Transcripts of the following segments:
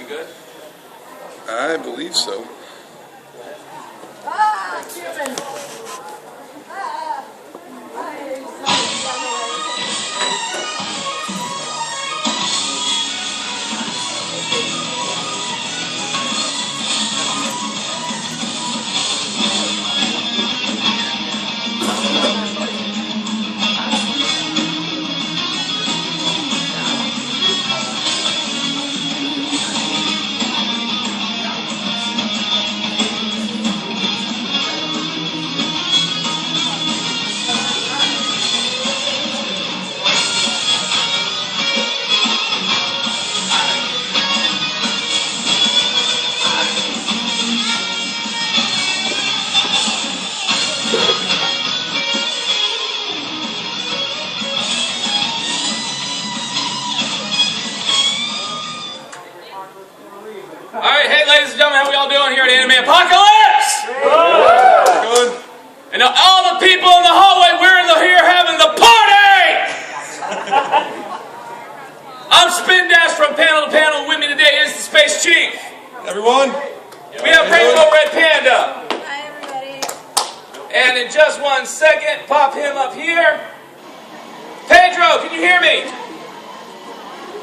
You good? I believe so. Alright, hey ladies and gentlemen, how we all doing here at Anime Apocalypse? Good. And now all the people in the hallway, we're here having the party! I'm Spin Dash from Panel to Panel, and with me today is the Space Chief. Everyone? We have Rainbow Red Panda. Hi, everybody. And in just 1 second, pop him up here. Pedro, can you hear me?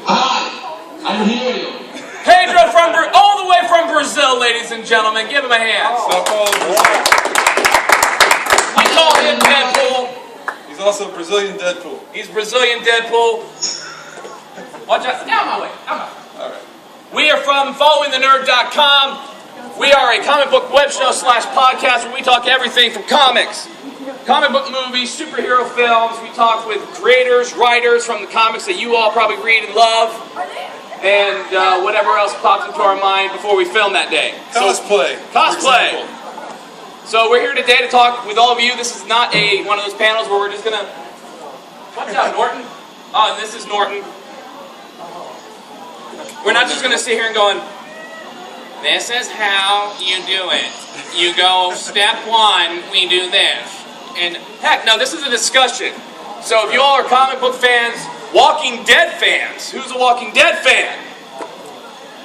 Hi, I can hear you. Pedro from all the way from Brazil, ladies and gentlemen. Give him a hand. Sao Paulo, Brazil. We call him Deadpool. He's also a Brazilian Deadpool. He's Brazilian Deadpool. Watch out. Down my way. Down my way. All right. We are from followingthenerd.com. We are a comic book web show / podcast where we talk everything from comics, comic book movies, superhero films. We talk with creators, writers from the comics that you all probably read and love, and whatever else pops into our mind before we film that day. Cosplay. Cosplay. So we're here today to talk with all of you. This is not one of those panels where we're just going to... What's up, Norton? Oh, this is Norton. We're not just going to sit here and going, this is how you do it. You go, step 1, we do this. And heck, no, this is a discussion. So if you all are comic book fans, Walking Dead fans, who's a Walking Dead fan?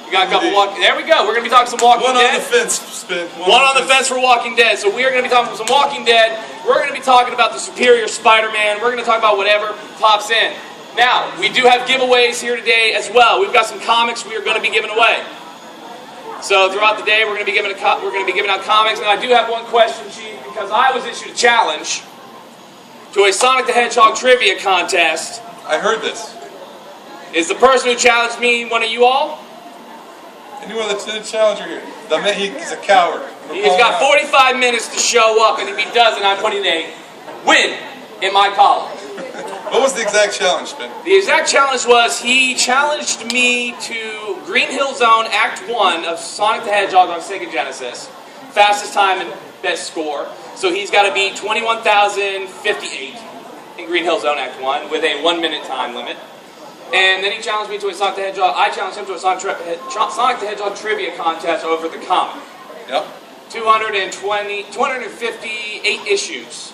You got a couple there we go. We're going to be talking some Walking Dead. One on the fence, Spin. One on the fence for Walking Dead. So we are going to be talking some Walking Dead. We're going to be talking about the Superior Spider-Man. We're going to talk about whatever pops in. Now, we do have giveaways here today as well. We've got some comics we are going to be giving away. So throughout the day, we're going to be giving out comics. And I do have one question, Chief, because I was issued a challenge to a Sonic the Hedgehog trivia contest. I heard this. Is the person who challenged me one of you all? Anyone that's in a challenger here? He's a coward. He's got 45 minutes to show up, and if he doesn't, I'm putting a win in my column. What was the exact challenge, Spin? The exact challenge was he challenged me to Green Hill Zone Act 1 of Sonic the Hedgehog on Sega Genesis. Fastest time and best score. So he's got to beat 21,058 in Green Hill Zone Act 1 with a 1 minute time limit. And then he challenged me to a Sonic the Hedgehog. I challenged him to a Sonic the Hedgehog trivia contest over the comic. Yep. 258 issues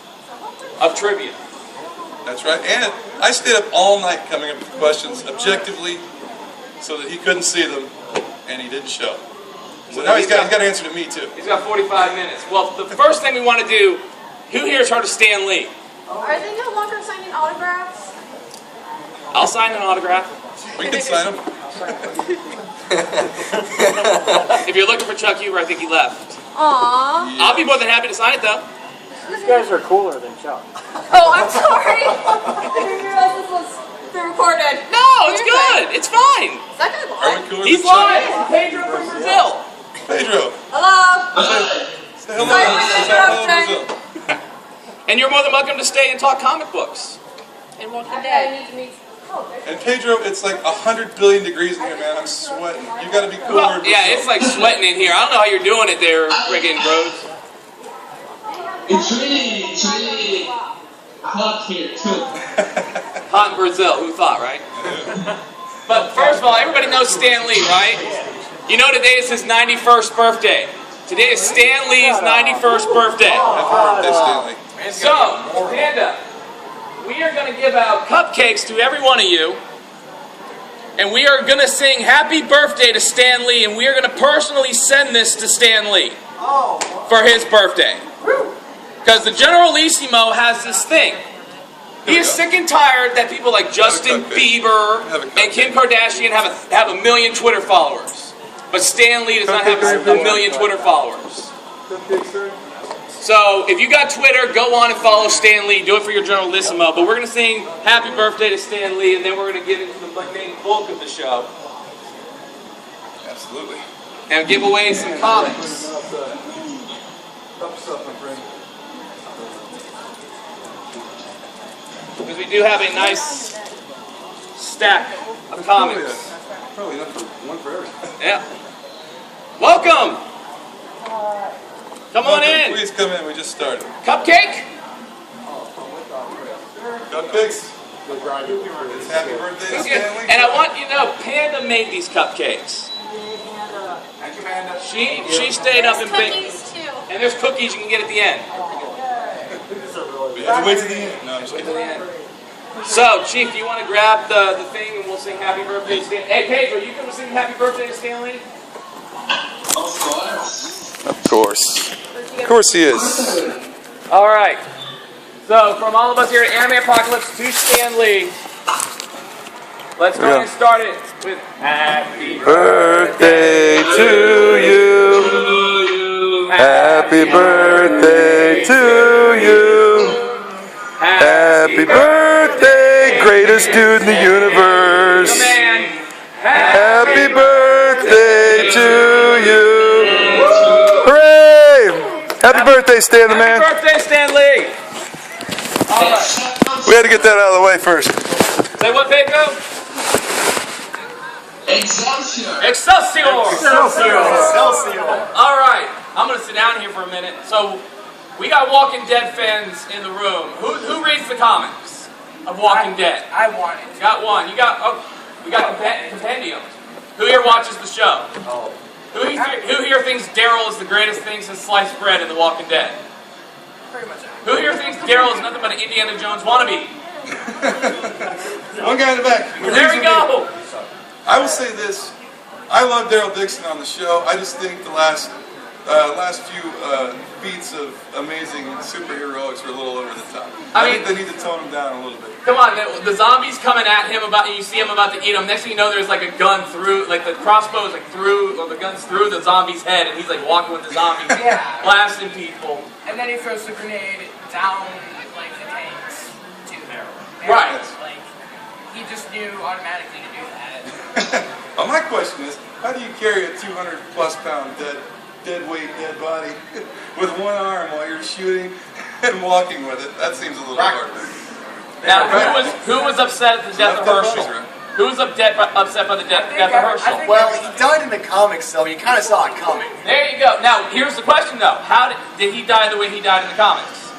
of trivia. That's right. And I stayed up all night coming up with questions objectively so that he couldn't see them, and he didn't show. So now he's got to answer to me, too. He's got 45 minutes. Well, the first thing we want to do, who here has heard of Stan Lee? Are they no longer signing autographs? I'll sign an autograph. We can sign him. If you're looking for Chuck Huber, I think he left. Aww. I'll be more than happy to sign it, though. These guys are cooler than Chuck. Oh, I'm sorry. I didn't realize this was recorded. No, it's good. It's fine. Is that guy Are blind? we cooler He's than Chuck? live. Pedro from Brazil. Pedro. Hello. Say hello. Sorry for the Say hello, interruption. Brazil. And you're more than welcome to stay and talk comic books. And Walking Dead. I need to meet. And Pedro, it's like 100 billion degrees in here, man. I'm sweating. You got to be cooler. Well, yeah, it's like sweating in here. I don't know how you're doing it there, friggin' Rhodes. It's really hot here too. Hot in Brazil. Who thought, right? But first of all, everybody knows Stan Lee, right? You know today is his 91st birthday. Today is Stan Lee's 91st birthday. Happy birthday, Stanley. So, Panda, we are going to give out cupcakes to every one of you. And we are going to sing Happy Birthday to Stan Lee, and we are going to personally send this to Stan Lee for his birthday. Because the Generalissimo has this thing. He is sick and tired that people like Justin Bieber and Kim Kardashian have a million Twitter followers. But Stan Lee does not have a million Twitter followers. So if you got Twitter, go on and follow Stan Lee. Do it for your Generalissimo. But we're going to sing Happy Birthday to Stan Lee, and then we're going to get into the main bulk of the show. Absolutely. And give away some comics. Because we do have a nice stack of comics. Probably enough for one for everything. Yeah. Welcome! Come on in. Please come in. We just started. Cupcake? Cupcakes. It's happy birthday to Stanley. And I want you to know, Panda made these cupcakes. Thank you, Amanda. She stayed up and baked. Cookies too. And there's cookies you can get at the end. We have to wait to the end. No, I'm just Wait kidding. till the end. So, Chief, do you want to grab the thing and we'll sing Happy Birthday to Stan? Hey, Pedro, you can sing Happy Birthday to Stanley? Of course. Of course. Of course he is. All right. So, from all of us here at Anime Apocalypse to Stan Lee, let's go ahead and start it with Happy Birthday to you. Happy birthday to you. Happy birthday, greatest dude in the universe. Man. Happy birthday to you. Hooray! Happy birthday, Stan the man. Happy birthday, Stan Lee. All right. We had to get that out of the way first. Say what, Pedro? Excelsior. Excelsior! All right. I'm going to sit down here for a minute. So, we got Walking Dead fans in the room. Who reads the comics of Walking Dead? I want it. Got one. We got compendiums. Who here watches the show? Who here thinks Daryl is the greatest thing since sliced bread in The Walking Dead? Pretty much. Who here thinks Daryl is nothing but an Indiana Jones wannabe? One guy in the back. There we go. I will say this. I love Daryl Dixon on the show. I just think the last few beats of amazing superheroics are a little over the top. I think they need to tone him down a little bit. Come on, the zombies coming at him you see him about to eat him. Next thing you know, there's like a gun through, like the crossbow is like through, or the gun's through the zombie's head, and he's like walking with the zombies, blasting people. And then he throws the grenade down like the tanks to them. Right. Like he just knew automatically to do that. Well, my question is, how do you carry a 200+ pound dead weight, dead body with one arm while you're shooting and walking with it? That seems a little hard. Now, who was upset at the death of Herschel? Who was upset by the death of Herschel? Well, he died in the comics, so you kind of saw it coming. There you go. Now, here's the question, though. How did he die the way he died in the comics?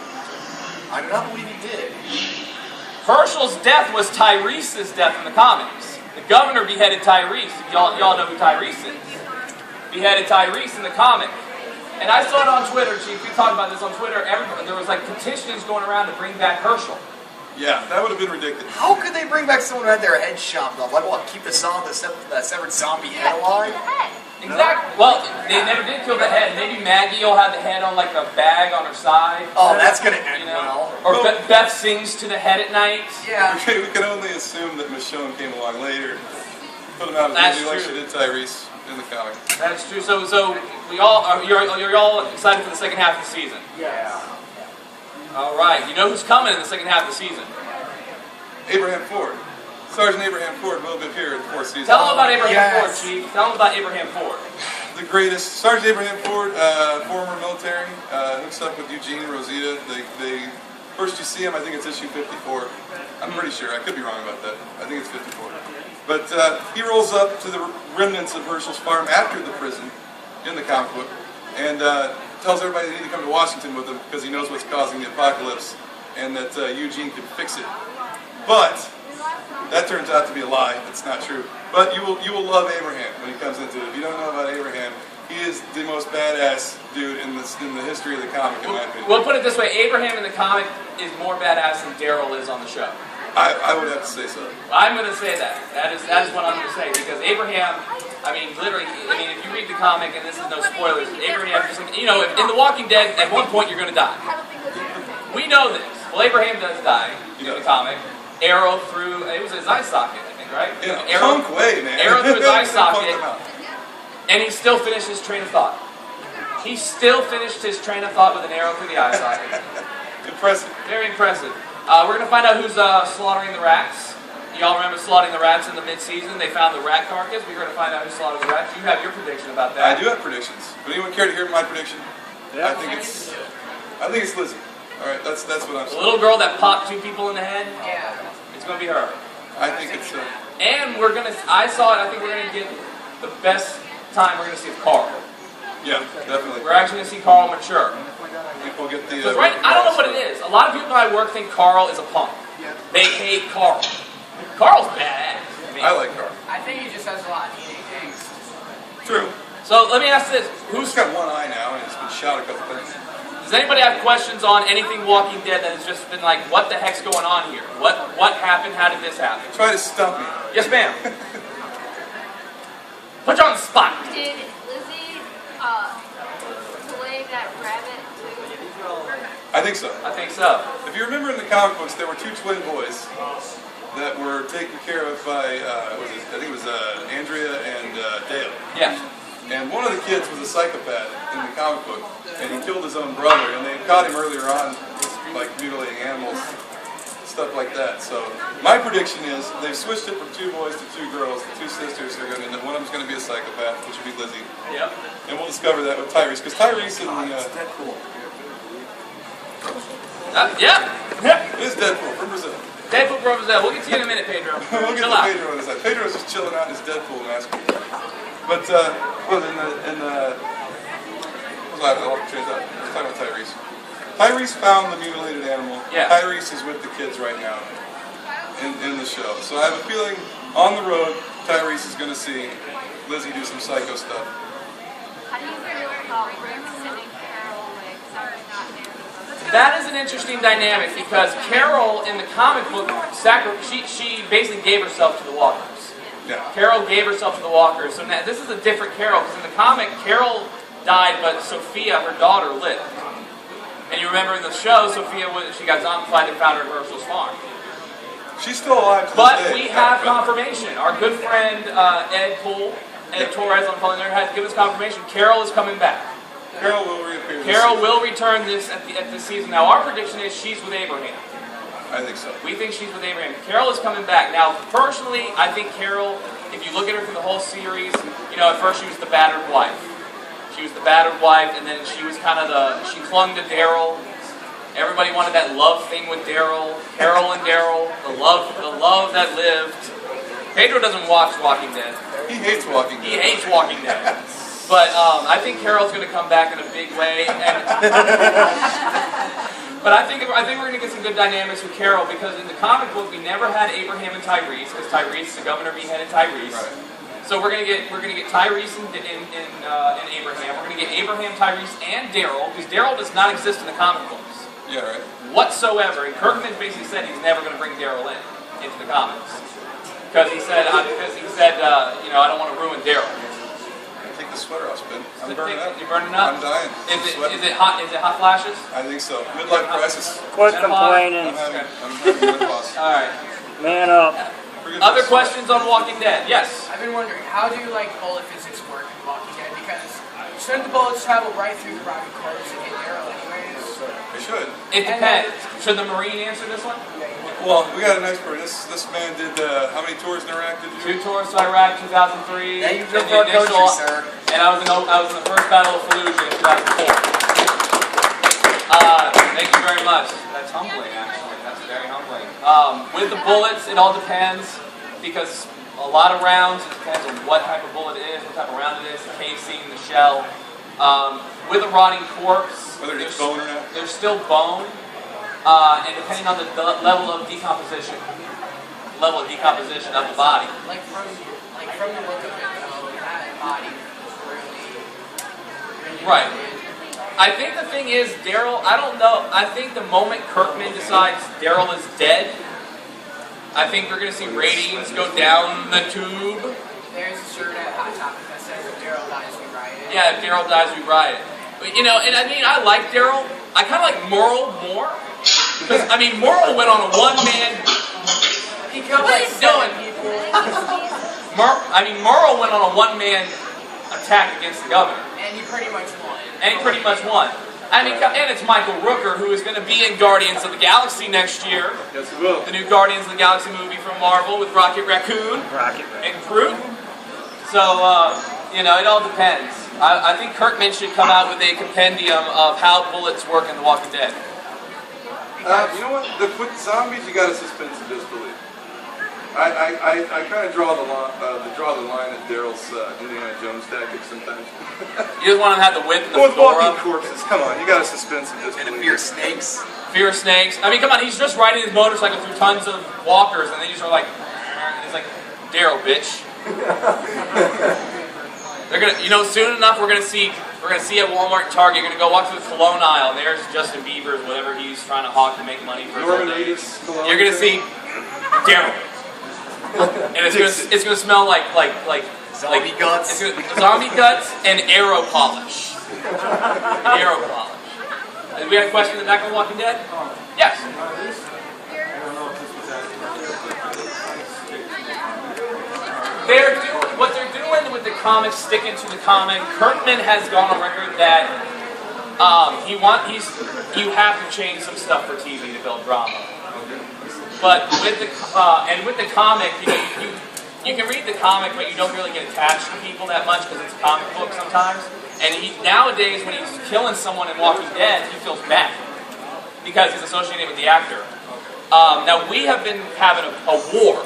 I do not believe he did. Herschel's death was Tyrese's death in the comics. The governor beheaded Tyrese. Y'all know who Tyrese is. Beheaded Tyrese in the comic. And I saw it on Twitter, Chief. We talked about this on Twitter. There was like petitions going around to bring back Herschel. Yeah, that would have been ridiculous. How could they bring back someone who had their head chopped off? Like, what, keep the severed zombie head alive? Exactly. Well, they never did kill the head. Maybe Maggie will have the head on like a bag on her side. Oh, that's going to end well. Or Beth sings to the head at night. Yeah. We can only assume that Michonne came along later, put him out of the movie like she did Tyrese in the comic. That's true. So we all you're all excited for the second half of the season. Yeah. All right. You know who's coming in the second half of the season? Abraham Ford. Sergeant Abraham Ford will be here in the fourth season. Tell them about Abraham Ford, Chief. Tell them about Abraham Ford. The greatest. Sergeant Abraham Ford, former military, hooks up with Eugene and Rosita. They first you see him, I think it's issue 54. I'm pretty sure. I could be wrong about that. I think it's 54. But he rolls up to the remnants of Herschel's farm after the prison in the comic book and tells everybody they need to come to Washington with him because he knows what's causing the apocalypse and that Eugene can fix it. But that turns out to be a lie. It's not true. But you will love Abraham when he comes into it. If you don't know about Abraham, he is the most badass dude in the history of the comic, in my opinion. We'll put it this way: Abraham in the comic is more badass than Daryl is on the show. I would have to say so. I'm going to say that. That is what I'm going to say because Abraham. I mean, literally. I mean, if you read the comic, and this is no spoilers, Abraham just like in The Walking Dead, at one point you're going to die. We know this. Well, Abraham does die in the comic. Arrow through it was his eye socket, I think, right? Yeah, Arrow, punk way, man. arrow through his eye Punked socket, him out. and he still finished his train of thought. He still finished his train of thought with an arrow through the eye socket. Impressive. Very impressive. We're going to find out who's slaughtering the rats. Y'all remember slaughtering the rats in the mid-season? They found the rat carcass. We're going to find out who slaughtered the rats. You have your prediction about that. I do have predictions. Would anyone care to hear my prediction? Yeah. I think it's Lizzie. All right, that's what I'm The saying. little girl that popped 2 people in the head, Yeah. it's going to be her. I think it's. And I saw it, I think we're going to get the best time we're going to see of Carl. Yeah, definitely. We're actually going to see Carl mature. I think we'll get the. Because I don't know what it is. A lot of people at my work think Carl is a punk. They hate Carl. Carl's badass. I like Carl. I think he just has a lot of teenage angst. True. So let me ask this: Who's got one eye now and it's been shot a couple times? Does anybody have questions on anything Walking Dead that has just been like, what the heck's going on here? What happened? How did this happen? Try to stump me. Yes, ma'am. Put you on the spot. Did Lizzie play that rabbit too? I think so. I think so. If you remember in the comic books, there were 2 twin boys that were taken care of by, I think it was Andrea and Dale. Yeah. And one of the kids was a psychopath in the comic book, and he killed his own brother, and they caught him earlier on, like mutilating animals, stuff like that. So my prediction is they've switched it from 2 boys to 2 girls. The 2 sisters are going to, one of them's going to be a psychopath, which will be Lizzie. Yep. And we'll discover that with Tyrese, because Tyrese in the, Deadpool. Yeah. it is Deadpool from Brazil. Deadpool Bros. We'll get to you in a minute, Pedro. We'll get Chill to out. Pedro on this side. Pedro's just chilling out in his Deadpool mask. But, well, in the, what was I was talking about Tyrese. Tyrese found the mutilated animal. Yeah. Tyrese is with the kids right now in the show. So I have a feeling on the road, Tyrese is going to see Lizzie do some psycho stuff. How do you feel about Rick sending Carol away? Because I'm not there. That is an interesting dynamic because Carol in the comic book, she basically gave herself to the Walkers. Yeah. Carol gave herself to the Walkers. So now, this is a different Carol because in the comic, Carol died, but Sophia, her daughter, lived. And you remember in the show, Sophia she got zombified and found her at Herschel's farm. She's still alive to But this day. we have confirmation. Our good friend Ed Torres on Fallen Nerd has given us confirmation. Carol is coming back. Carol will reappear. Carol will return this at the season. Now, our prediction is she's with Abraham. I think so. We think she's with Abraham. Carol is coming back. Now, personally, I think Carol, if you look at her through the whole series, at first she was the battered wife. She was the battered wife, and then she was kind of she clung to Daryl. Everybody wanted that love thing with Daryl. Carol and Daryl, the love that lived. Pedro doesn't watch Walking Dead. He hates Walking Dead. He hates Walking Dead. But I think Carol's going to come back in a big way. But I think we're going to get some good dynamics with Carol because in the comic book we never had Abraham and Tyrese because Tyrese, the governor, beheaded Tyrese. Right. So we're gonna get Tyrese and Abraham. We're gonna get Abraham, Tyrese, and Daryl because Daryl does not exist in the comic books Yeah, right. whatsoever. And Kirkman basically said he's never gonna bring Daryl into the comics because he said I don't want to ruin Daryl. Take the sweater off, Ben. I'm burning up. You're burning up. I'm dying. Is it hot? Is it hot flashes? I think so. Midlife crisis. Quit Menopause. complaining. I'm having menopause. All right. Man up. Forget Other this. questions on Walking Dead? Yes. I've been wondering, how do bullet physics work in Walking Dead? Because shouldn't the bullets travel right through the rocket corpse and hit Daryl anyways? They should. It depends. Should the Marine answer this one? Well, we got an expert. This man did how many tours in Iraq did you do? 2 tours to Iraq, 2003. Yeah, you and go the for a country, initial- sir. And I was in the first Battle of Fallujah in 2004. Thank you very much. That's humbling, actually. That's very humbling. With the bullets, it all depends because a lot of rounds, it depends on what type of bullet it is, what type of round it is, the casing, the shell. With a rotting corpse, Whether it's bone or not. there's still bone, and depending on the level of decomposition of the body. Like from the look of it, though, that body really Right. I think the thing is, Daryl, I don't know. I think the moment Kirkman decides Daryl is dead, I think we're going to see ratings go down the tube. There's a shirt at Hot Topic that says if Daryl dies, we riot. Yeah, if Daryl dies, we riot. But, you know, and I mean, I like Daryl. I kind of like Merle more. Because, I mean, Merle went on a one-man... He killed like 7 people. Merle went on a one-man attack against the governor. And he pretty much won. I mean, and it's Michael Rooker, who is going to be in Guardians of the Galaxy next year. Yes, it will. The new Guardians of the Galaxy movie from Marvel with Rocket Raccoon and Groot. So, you know, it all depends. I think Kirkman should come out with a compendium of how bullets work in The Walking Dead. You know what? With zombies, you got to suspend some disbelief. I kind of draw the line at Daryl's Indiana Jones tactics sometimes. You just want to have the width and the With fedora. walking corpses, come on, you got to suspend some disbelief. And a fear of snakes. Fear of snakes. I mean, come on, he's just riding his motorcycle through tons of walkers, and then you just are like, and it's like, Daryl, bitch. They're gonna, you know, soon enough we're gonna see at Walmart and Target. You're gonna go walk through the cologne aisle, and there's Justin Bieber's whatever he's trying to hawk to make money for. Norman Reedus cologne. You're gonna see Daryl, and it's gonna smell like Zombie guts. zombie guts and arrow polish. Arrow polish. Do we have a question in the back of Walking Dead? Yes. What they're doing with the comics, sticking to the comic. Kirkman has gone on record that you have to change some stuff for TV to build drama. But with the comic, you can read the comic, but you don't really get attached to people that much because it's a comic book sometimes. And nowadays, when he's killing someone in Walking Dead, he feels bad because he's associated with the actor. Now we have been having a war.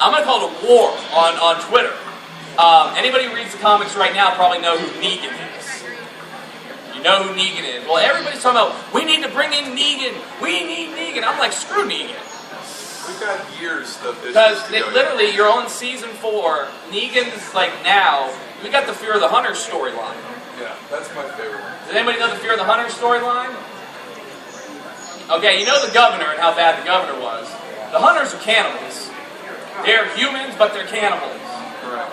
I'm going to call it a war on Twitter. Anybody who reads the comics right now probably know who Negan is. You know who Negan is. Well, everybody's talking about, we need to bring in Negan. We need Negan. I'm like, screw Negan. We've got years of issues Because to go literally, you're on season 4. Negan's like now, we got the Fear of the Hunter storyline. Yeah, that's my favorite one. Does anybody know the Fear of the Hunter storyline? Okay, you know the governor and how bad the governor was. The hunters are cannibals. They're humans, but they're cannibals. Correct.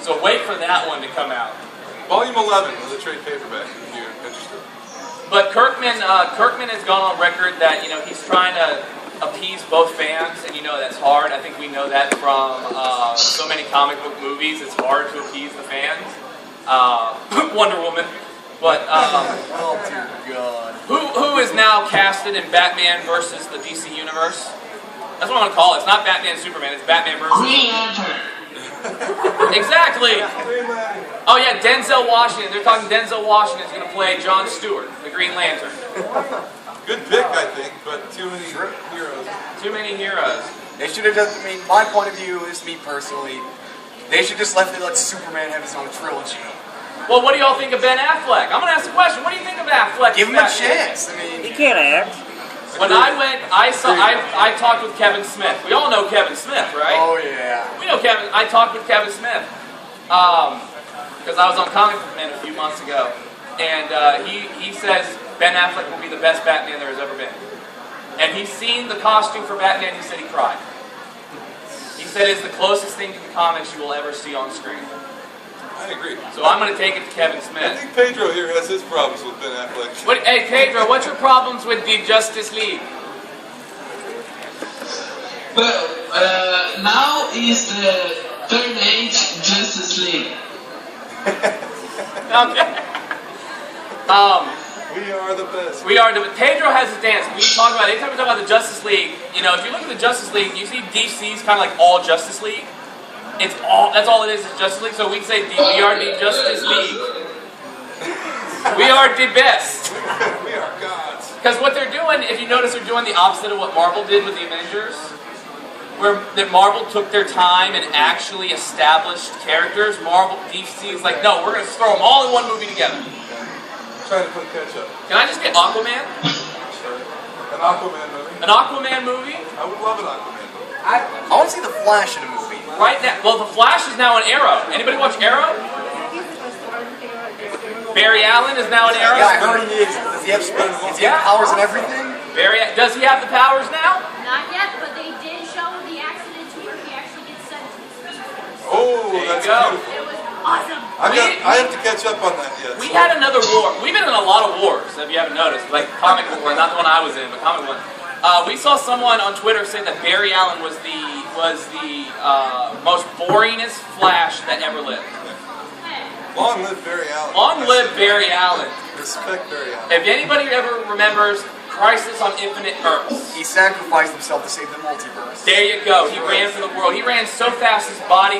So wait for that one to come out. Volume 11 was a trade paperback, if you're interested. But Kirkman has gone on record that, you know, he's trying to appease both fans, and you know that's hard. I think we know that from so many comic book movies. It's hard to appease the fans. Wonder Woman. But Oh dear God. who is now casted in Batman versus the DC Universe? That's what I'm gonna call it. It's not Batman Superman. It's Batman versus. Green Lantern. Exactly. Oh yeah, Denzel Washington. They're talking Denzel Washington's gonna play Jon Stewart, the Green Lantern. Good pick, I think, but too many heroes. Too many heroes. They should have just, I mean, my point of view is me personally, they should just let Superman have his own trilogy. Well, what do y'all think of Ben Affleck? I'm gonna ask the question. What do you think of Affleck? Give him a chance. I He mean, can't act. When I went, I talked with Kevin Smith. We all know Kevin Smith, right? oh yeah. We know Kevin. I talked with Kevin Smith because I was on Comic Book Man a few months ago, and he says Ben Affleck will be the best Batman there has ever been. And he's seen the costume for Batman. He said he cried. He said it's the closest thing to the comics you will ever see on screen. I agree. So I'm going to take it to Kevin I Smith. think Pedro here has his problems with Ben Affleck. Hey Pedro, what's your problems with the Justice League? Well, now is the third age Justice League. Okay. We are the best. We are. Pedro has his dance. We talk about anytime we talk about the Justice League. You know, if you look at the Justice League, you see DC's kind of like all Justice League. That's all it is Justice League. So we say we are the Justice League. We are the best. We are gods. Because what they're doing, if you notice, they're doing the opposite of what Marvel did with the Avengers. Where that Marvel took their time and actually established characters. DC is like, no, we're going to throw them all in one movie together. Trying to play catch up. Can I just get Aquaman? An Aquaman movie. An Aquaman movie? I would love an Aquaman movie. I want to see the Flash in a movie. Right now. Well, the Flash is now an Arrow. Anybody watch Arrow? Barry Allen is now an Arrow? Yeah, I heard he is. Does he have powers and everything? Does he have the powers now? Not yet, but they did show him Oh, you that's go. beautiful. It was awesome. I have to catch up on that yet. We had another war. We've been in a lot of wars, if you haven't noticed. Like comic book one, not the one I was in, but comic one. We saw someone on Twitter say that Barry Allen was the most boringest Flash that ever lived. Long live Barry Allen. Long live Barry Allen. Respect Barry Allen. If anybody ever remembers Crisis on Infinite Earths, He sacrificed himself to save the multiverse. there you go. He ran for the world. He ran so fast his body,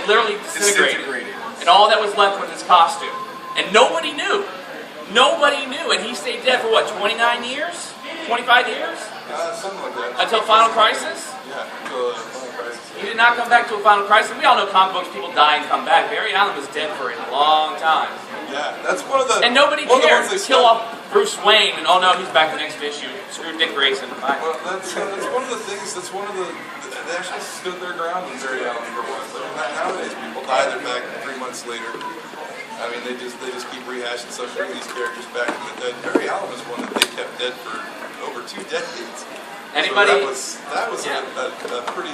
literally disintegrated. And all that was left was his costume. And nobody knew. Nobody knew. And he stayed dead for what, 29 years? 25 years? Something like that. Until Final Crisis? Yeah, until Final Crisis. He did not come back to a Final Crisis. We all know comic books, people die and come back. Barry Allen was dead for a long time. Yeah, that's one of the. And nobody one of the cared. ones they Kill stuck- off Bruce Wayne, and oh no, he's back the next issue. Screw Dick Grayson. Bye. Well, that's one of the things. That's one of the. They actually stood their ground with Barry Allen for once. I mean, nowadays people die, they're back 3 months later. I mean, they just keep rehashing stuff, bring these characters back from the dead. Barry Allen was one that they kept dead for over 2 decades. Anybody? So that was Yeah. a pretty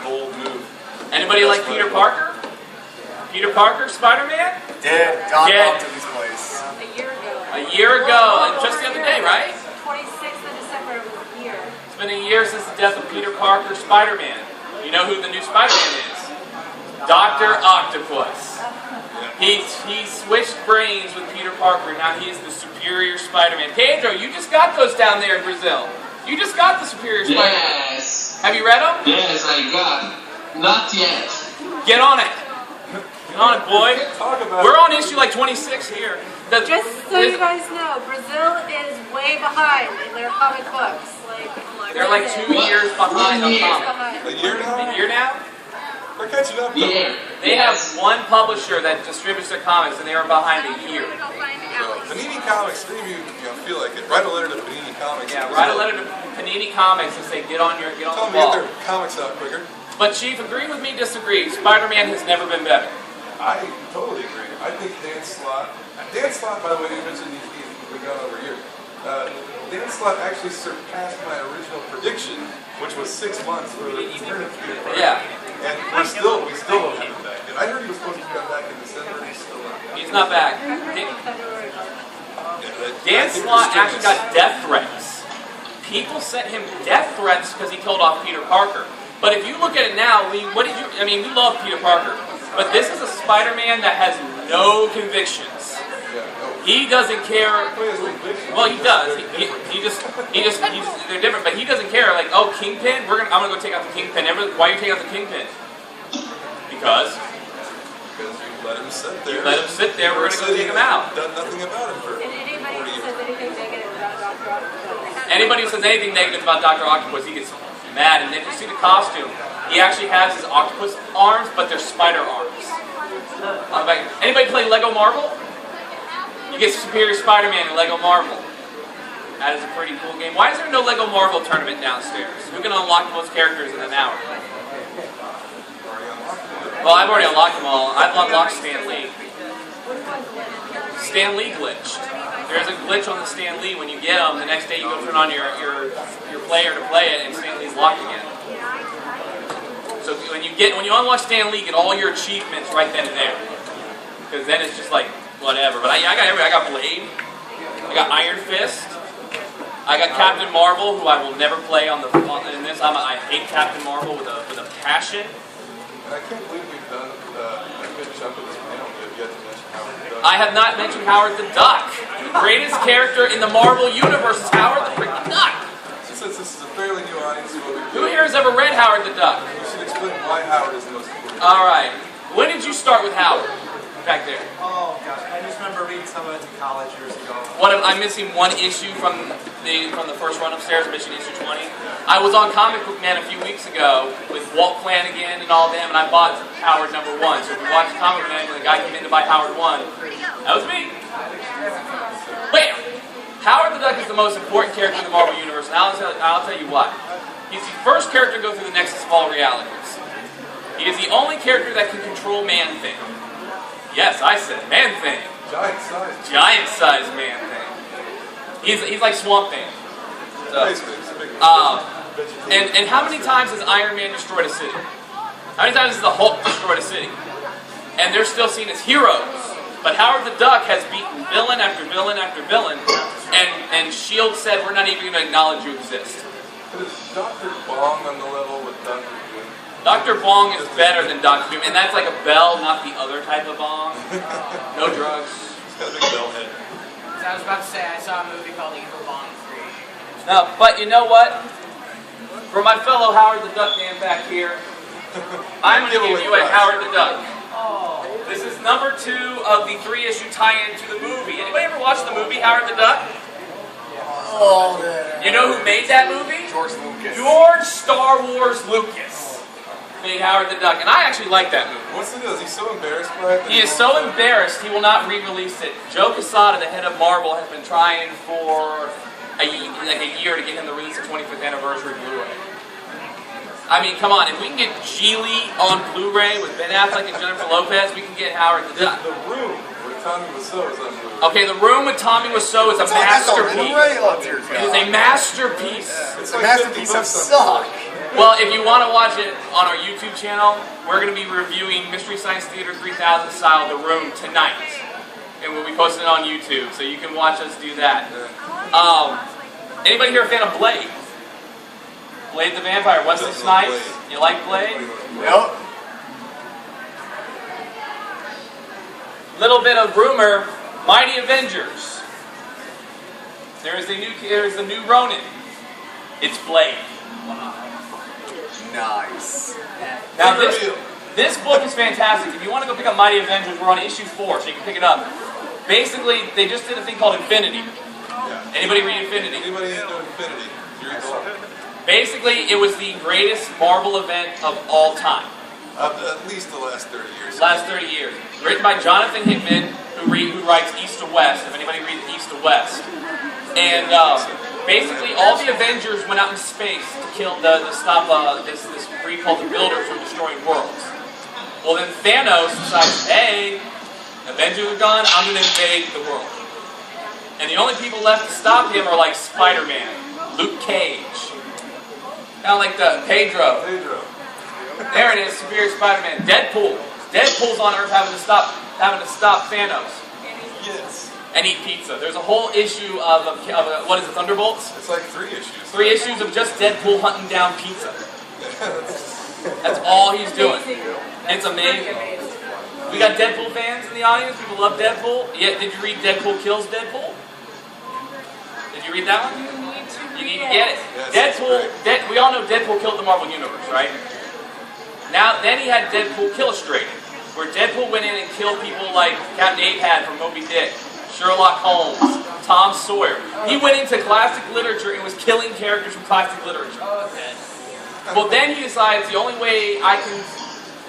bold move. Anybody like Peter Parker? Peter Parker, Spider-Man? Dead. Gone Dead. up to this place. A year ago. A year ago, and just the other day, right? 26th of December was a year. It's been a year since the death of Peter Parker, Spider-Man. You know who the new Spider-Man is? Dr. Octopus. He switched brains with Peter Parker. Now he is the superior Spider-Man. Pedro, you just got those down there in Brazil. You just got the superior Spider-Man. Yes. Have you read them? Yes, I got. Not yet. Get on it. Get on it, boy. Talk about We're on issue like 26 here. Just so you guys know, Brazil is way behind in their comic books. They're like 2 years behind on Years comics. behind. a year now. A year now? We're catching up. Though. Yeah. They have one publisher that distributes their comics, and they are behind a year. So, Panini Comics, maybe you feel like it. Write a letter to Panini Comics. Yeah, write a letter to Panini Comics and say, get on Tell the them to get ball. their comics out quicker. But Chief, agree with me, disagree. Spider-Man has never been better. I totally agree. I think Dan Slott, by the way, you mentioned we've gone over here. Dan Slott actually surpassed my original prediction, which was 6 months for the return of Peter Parker. Yeah. And we still don't have him back. And I heard he was supposed to come back in December, and he's still not. He's not back. Dan Slott actually got death threats. People sent him death threats because he killed off Peter Parker. But if you look at it now, we love Peter Parker. But this is a Spider-Man that has no convictions. He doesn't care. Well, he does. They're different, but he doesn't care. Like, oh, Kingpin, I'm gonna go take out the Kingpin. Why are you taking out the Kingpin? Because you let him sit there. you let him sit there. We're gonna go take him out. Done nothing about it for And anybody 40 who years. says anything negative about Dr. Octopus. Anybody who says anything negative about Dr. Octopus, he gets mad. And if you see the costume, he actually has his octopus arms, but they're spider arms. Anybody play Lego Marvel? You get Superior Spider-Man in Lego Marvel. That is a pretty cool game. Why is there no Lego Marvel tournament downstairs? Who can unlock the most characters in an hour? Well, I've already unlocked them all. I've unlocked Stan Lee. Stan Lee glitched. There's a glitch on the Stan Lee. When you get them, the next day you go turn on your player to play it, and Stan Lee's locked again. So when you unlock Stan Lee, get all your achievements right then and there. Because then it's just like whatever. But I got everything. I got Blade. I got Iron Fist. I got Captain Marvel, who I will never play in this. I hate Captain Marvel with a passion. And I can't believe we've done a good chunk of this panel that yet to mention Howard the Duck. I have not mentioned Howard the Duck. The greatest character in the Marvel Universe is Howard the freaking Duck. Since this is a fairly new audience, Who here has ever read Howard the Duck? you should explain why Howard is the most important. All right. When did you start with Howard? Back there. Oh gosh, I just remember reading some of it in college years ago. I'm missing one issue from the first run upstairs. I'm missing issue 20. I was on Comic Book Man a few weeks ago with Walt Flanagan and all them, and I bought Howard #1. So if you watch Comic Book Man, when the guy came in to buy Howard 1, that was me. Bam! Howard the Duck is the most important character in the Marvel Universe, and I'll tell you why. He's the first character to go through the Nexus of all realities. He is the only character that can control Man-Thing. Yes, I said Man-Thing. Giant-sized Man-Thing. He's like Swamp Thing. So, Basically, it's a big and how many times has Iron Man destroyed a city? How many times has the Hulk destroyed a city? And they're still seen as heroes. But Howard the Duck has beaten villain after villain after villain, and S.H.I.E.L.D. said, we're not even going to acknowledge you exist. But is Dr. Bong on the level with Dr. Doom? Dr. Bong is better than Dr. Doom, and that's like a bell, not the other type of bong. No drugs. He's got a big bell head. So I was about to say, I saw a movie called Evil Bong 3. No, but you know what? For my fellow Howard the Duck man back here, I'm going to give you a Howard the Duck. This is number 2 of the 3-issue tie-in to the movie. Anybody ever watch the movie Howard the Duck? Oh, man. You know who made that movie? George Lucas. George Star Wars Lucas made Howard the Duck, and I actually like that movie. What's the deal? Is he so embarrassed by it? He is so embarrassed he will not re-release it. Joe Quesada, the head of Marvel, has been trying for a year to get him to release the 25th anniversary Blu-ray. I mean, come on, if we can get Geely on Blu-ray with Ben Affleck and Jennifer Lopez, we can get Howard the Duck. The Room, where Tommy Wiseau is on Blu-ray. Okay, The Room with Tommy Wiseau is a masterpiece. It is a masterpiece. It's The like masterpiece of $50 suck. Well, if you want to watch it on our YouTube channel, we're going to be reviewing Mystery Science Theater 3000 style The Room tonight. And we'll be posting it on YouTube, so you can watch us do that. Anybody here a fan of Blade? Blade the Vampire, Wesley Just Snipes? Blade. You like Blade? Yep. Little bit of rumor, Mighty Avengers. There's the new Ronin. It's Blade. Nice. Now this book is fantastic. If you want to go pick up Mighty Avengers, we're on issue 4, so you can pick it up. Basically, they just did a thing called Infinity. Yeah. Anybody read Infinity? Anybody into Infinity? You're Basically, it was the greatest Marvel event of all time. At least the last 30 years. Last 30 years. Written by Jonathan Hickman, who writes East to West, if anybody reads East to West. And basically, all the Avengers went out in space to stop this breed called the Builders from destroying worlds. Well, then Thanos decides, hey, Avengers are gone, I'm going to invade the world. And the only people left to stop him are like Spider-Man, Luke Cage, kind of like the Pedro. There it is, Superior Spider-Man. Deadpool. Deadpool's on Earth having to stop Thanos. Yes. And eat pizza. There's a whole issue of what is it, Thunderbolts? It's like 3 issues. 3 issues of just Deadpool hunting down pizza. That's all he's doing. It's amazing. We got Deadpool fans in the audience. People love Deadpool. Yeah, did you read Deadpool Kills Deadpool? Did you read that one? You need to get it. Yes, Deadpool. We all know Deadpool killed the Marvel Universe, right? Then he had Deadpool Killustrated, where Deadpool went in and killed people like Captain Ahab from Moby Dick, Sherlock Holmes, Tom Sawyer. He went into classic literature and was killing characters from classic literature. Well, then he decides the only way I can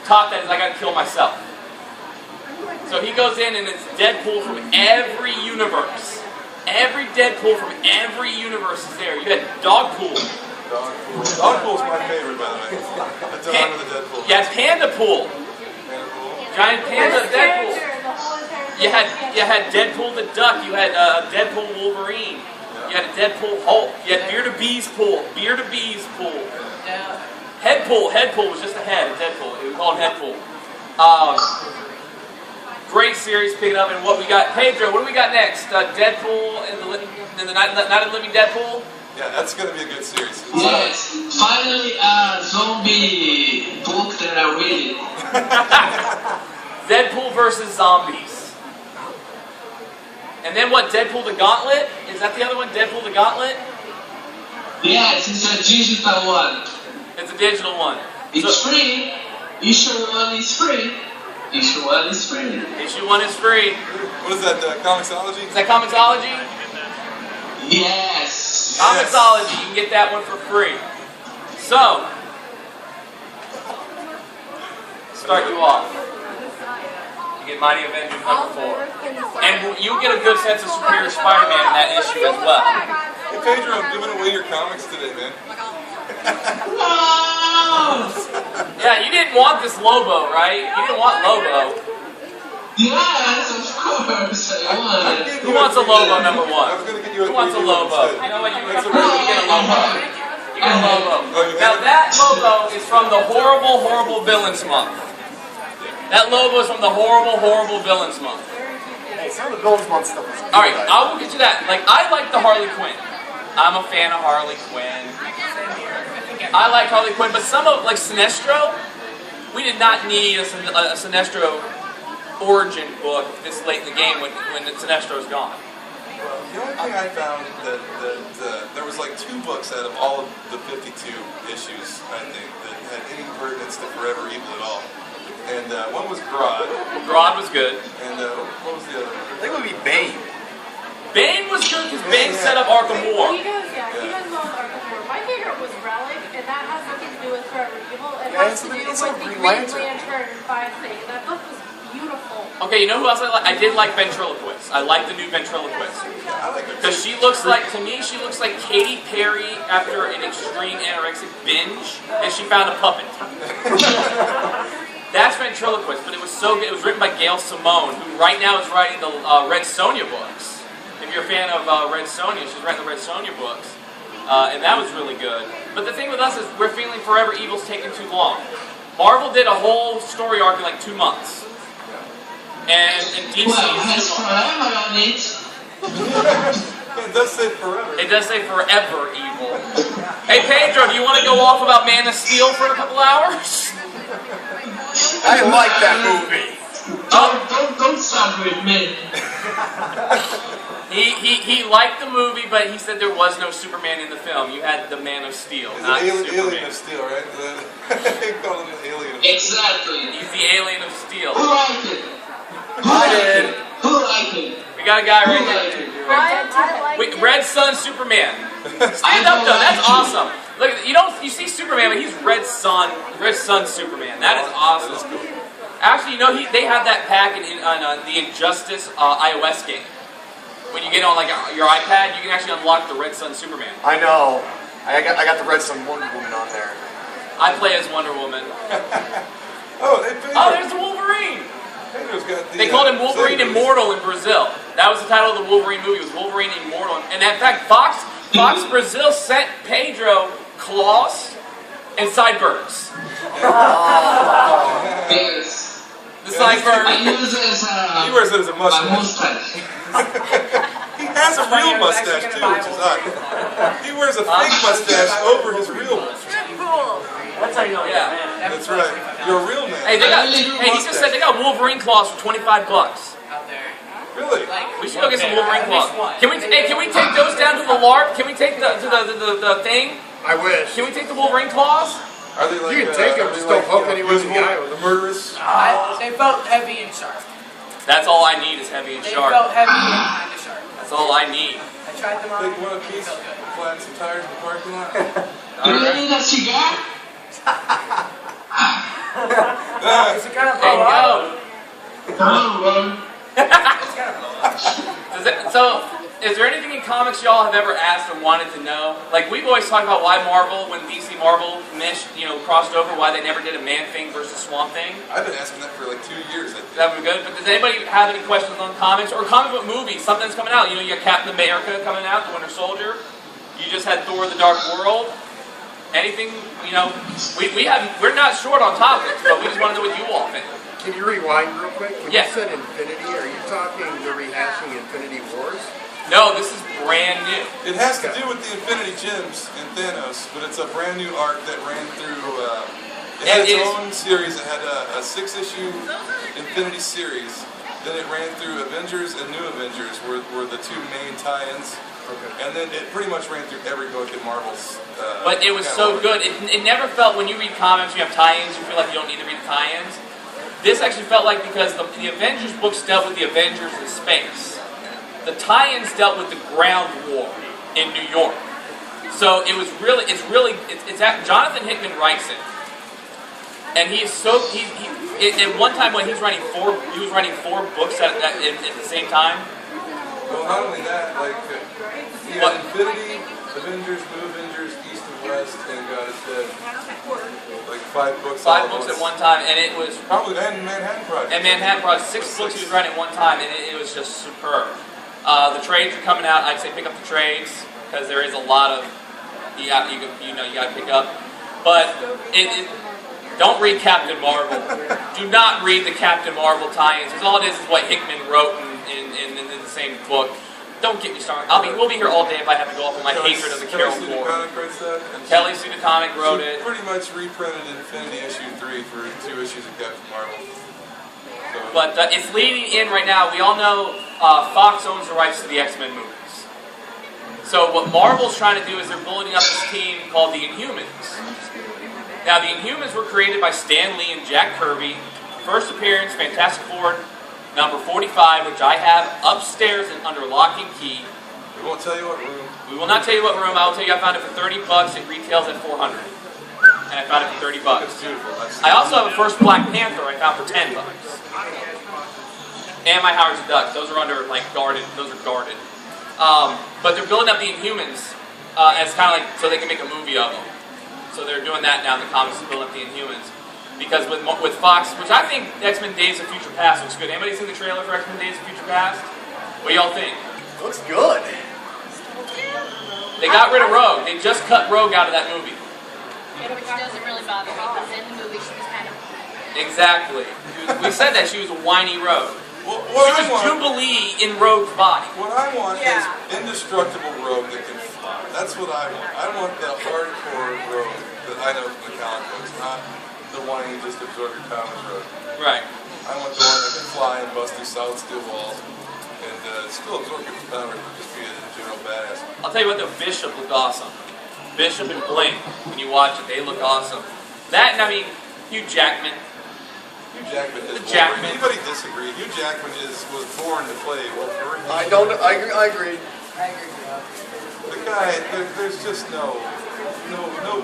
top that is I got to kill myself. So he goes in and it's Deadpool from every universe. Every Deadpool from every universe is there. You had Dogpool. Dogpool's my favorite, by the way. That's the one with the Deadpool. You had Pandapool. Giant Panda Deadpool. You had Deadpool the Duck. You had Deadpool Wolverine. You had a Deadpool Hulk. You had Beard of Bees Pool. Beard of Bees Pool. Headpool. Headpool was just a head of Deadpool. It was called Headpool. Great series, pick it up. And what we got, Pedro, what do we got next? Deadpool and the Night of the Living Deadpool? Yeah, that's going to be a good series. Yes, finally a zombie book that I read. Deadpool versus zombies. And then what, Deadpool the Gauntlet? Is that the other one, Deadpool the Gauntlet? Yes, it's a digital one. It's a digital one. It's free. Issue 1 is free. Issue 1 is free. Issue 1 is free. What is that, Comixology? Is that Comixology? Yes. Comixology, you can get that one for free. So, start you off. You get Mighty Avengers number 4. And you get a good sense of Superior Spider-Man in that issue as well. Hey, Pedro, I'm giving away your comics today, man. Yeah, you didn't want this Lobo, right? You didn't want Lobo. Yes, of course. I want it. Who wants a Lobo number 1? I was going to get you Who wants a Lobo? You know what? You get a Lobo. You your logo. Oh, you Now have it? that logo is from the Horrible, Horrible Villains Month. That logo is from the Horrible, Horrible Villains Month. Hey, some of the Villains Month stuff is good. All right, I will get you that. Like, I like the Harley Quinn. I'm a fan of Harley Quinn. I like Harley Quinn, but some of, like Sinestro, we did not need a Sinestro origin book this late in the game when Sinestro's gone. The only thing I found that there was like 2 books out of all of the 52 issues, I think, that had any pertinence to Forever Evil at all. And one was Grodd, Grodd was good. and what was the other one? I think it would be Bane. Bane was good because Bane set up Arkham War. He goes well with Arkham War. My favorite was Relic, and that has nothing to do with Forever Evil. It Yeah, has to do it's with a the Green Green Lantern. Lantern 5 thing. That book was beautiful. Okay, you know who else I like? I did like Ventriloquist. I like the new Ventriloquist. I like it. Because she looks like, to me, she looks like Katy Perry after an extreme anorexic binge, and she found a puppet. That's Ventriloquist, but it was so good. It was written by Gail Simone, who right now is writing the Red Sonja books. If you're a fan of Red Sonja, she's writing the Red Sonja books. And that was really good. But the thing with us is we're feeling Forever Evil's taking too long. Marvel did a whole story arc in like 2 months. And DC Well, has is forever on it. It does say Forever. It does say Forever Evil. Hey Pedro, do you want to go off about Man of Steel for a couple hours? I like that movie. Don't start with me. He liked the movie, but he said there was no Superman in the film. You had the Man of Steel, It's not an alien Superman. of Steel, right? They call him an alien of Steel. Exactly. He's the alien of steel. Who liked it? I did. Who liked it? We got a guy Who right liked there. it? I like Wait, it. Red Sun Superman. Stand up though, that's awesome. Look, you see Superman, but he's Red Sun Superman. That is awesome. Actually, they have that pack on the Injustice iOS game. When you get on like your iPad, you can actually unlock the Red Sun Superman. I know. I got the Red Sun Wonder Woman on there. I play as Wonder Woman. Oh, they paid Oh, there's the Wolverine. Pedro's got the, They called him Wolverine Sabres. Immortal in Brazil. That was the title of the Wolverine movie. It was Wolverine Immortal. And in fact, Fox Brazil sent Pedro claws and sideburns. Yes. The sideburns. I use it as He wears it as a my mustache. mustache. He has a real mustache too, which is odd. He wears a fake mustache over his real mustache. That's how you know. Yeah. That's right. You're a real man. Hey, he just said they got Wolverine claws for $25. Out there. Really? We should go get some Wolverine At least claws. one. Can we take those down to the LARP? Can we take the thing? I wish. Can we take the Wolverine claws? Are they like? You can take 'em, are just they don't poke anyone in the visible, eye with the murderous. They felt heavy and sharp. That's all I need is heavy and They sharp. felt heavy and kind of sharp. That's all I need. I tried them on. Take one apiece, flatten some tires in the parking lot. You really need a cigar? Is it gonna There blow you up? go. Oh, So, is there anything in comics y'all have ever asked or wanted to know? Like, we've always talked about why Marvel, when DC Marvel crossed over, why they never did a Man-Thing versus Swamp Thing. I've been asking that for like 2 years. I think. That would be good. But does anybody have any questions on comics or comic book movies? Something's coming out. You got Captain America coming out, the Winter Soldier. You just had Thor: The Dark World. Anything? We're not short on topics, but we just want to know what you all think. Can you rewind real quick? When Yes. you said Infinity, are you talking the rehashing Infinity Wars? No, this is brand new. It has to do with the Infinity Gems and Thanos, but it's a brand new arc that ran through. It had its own series. It had a 6-issue Infinity series. Then it ran through Avengers and New Avengers were the 2 main tie-ins. Okay. And then it pretty much ran through every book in Marvel's. But it was so good. It never felt, when you read comics, you have tie-ins, you feel like you don't need to read the tie-ins. This actually felt like, because the Avengers books dealt with the Avengers in space. The tie-ins dealt with the ground war in New York. So it was really, Jonathan Hickman writes it. And he is so, at one time when he was writing 4 books at the same time. Well, not only that, like he had Infinity, Avengers, New Avengers, East and West, and God is Dead. Like 5 books. 5 books at one time, and it was Probably and Manhattan Project. And Manhattan Project, 6 books he was writing at one time, and it was just superb. The trades are coming out. I'd say pick up the trades, because there is a lot of you got to pick up. But don't read Captain Marvel. Do not read the Captain Marvel tie-ins, because all it is what Hickman wrote in the same book. Don't get me started. We'll be here all day if I have to go off on my hatred of the Carol Kelly Sue Corps. DeConnick writes that. And Kelly Sue DeConnick wrote she it. pretty much reprinted Infinity issue 3 for 2 issues of Captain Marvel. So, But it's leading in right now. We all know Fox owns the rights to the X-Men movies. So what Marvel's trying to do is they're building up this team called the Inhumans. Now, the Inhumans were created by Stan Lee and Jack Kirby. First appearance, Fantastic Four, number 45, which I have upstairs and under lock and key. we won't tell you what room. We will not tell you what room. I will tell you I found it for $30. It retails at $400. And I found it for $30. It's beautiful. I also have a first Black Panther I found for $10. And my Howard the Ducks. Those are under, guarded. Those are guarded. But they're building up the Inhumans as kind of so they can make a movie of them. So they're doing that now in the comics to build up the Inhumans. Because with Fox, which I think X-Men Days of Future Past looks good. Anybody seen the trailer for X-Men Days of Future Past? What do y'all think? Looks good. They got rid of Rogue. They just cut Rogue out of that movie. Which doesn't really bother me, because in the movie she was kind of... Exactly. We said that she was a whiny Rogue. What She I was want, Jubilee in Rogue's body. what I want is indestructible Rogue that can fly. That's what I want. I want the hardcore Rogue that I know from the comic books, not the one you just absorb your powers Rogue. Right. I want the one that can fly and bust through solid steel walls and still absorb people's powers, but just be a general badass. I'll tell you what, the Bishop looked awesome. Bishop and Blink, when you watch it, they look awesome. That, and I mean, Hugh Jackman. Hugh Jackman is Jackman. Wolverine. Anybody disagree? Hugh Jackman was born to play Wolverine. I don't. I agree. I agree. The guy, there's just no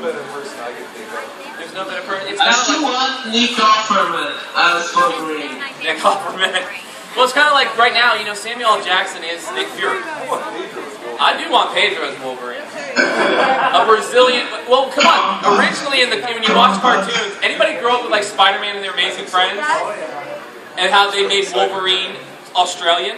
better person I can think of. There's no better person. It's I kind still of like want Nick Offerman as Wolverine. Nick Offerman. Well, it's kind of like right now, Samuel L. Jackson is Nick Fury. I want Pedro as Wolverine. I do want Pedro as Wolverine. A Brazilian. Well, come on. Originally, when you watch cartoons, anybody grow up with Spider-Man and their Amazing Friends, and how they made Wolverine Australian?